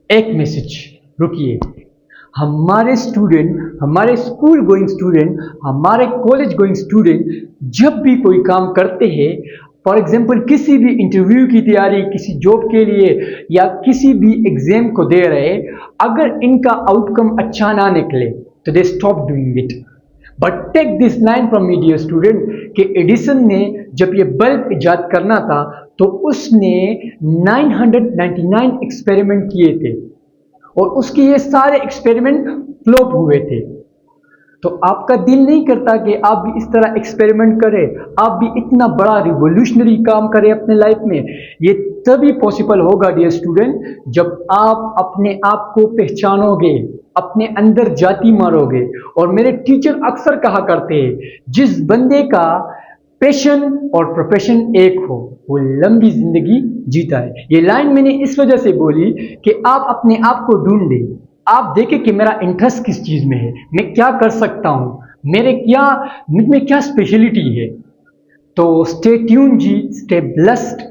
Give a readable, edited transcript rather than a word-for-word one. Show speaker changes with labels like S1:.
S1: एक मैसेज, रुकिए। हमारे स्टूडेंट, हमारे स्कूल गोइंग स्टूडेंट, हमारे कॉलेज गोइंग स्टूडेंट जब भी कोई काम करते हैं, फॉर एग्जाम्पल किसी भी इंटरव्यू की तैयारी, किसी जॉब के लिए या किसी भी एग्जाम को दे रहे, अगर इनका आउटकम अच्छा ना निकले तो they stop doing it. But take this line from me dear student कि एडिसन ने जब ये बल्ब इजाद करना था तो उसने 999 एक्सपेरिमेंट किए थे और उसके ये सारे एक्सपेरिमेंट फ्लॉप हुए थे। तो आपका दिल नहीं करता कि आप भी इस तरह एक्सपेरिमेंट करें, आप भी इतना बड़ा रिवोल्यूशनरी काम करें अपने लाइफ में? ये तभी पॉसिबल होगा डियर स्टूडेंट जब आप अपने आप को पहचानोगे, अपने अंदर जाती मारोगे। और मेरे टीचर अक्सर कहा करते हैं, जिस बंदे का पैशन और प्रोफेशन एक हो वो लंबी जिंदगी जीता है। ये लाइन मैंने इस वजह से बोली कि आप अपने आप को ढूंढें, आप देखें कि मेरा इंटरेस्ट किस चीज में है, मैं क्या कर सकता हूं, मुझ में क्या स्पेशलिटी है। तो स्टे ट्यून जी, स्टे ब्लेस्ड।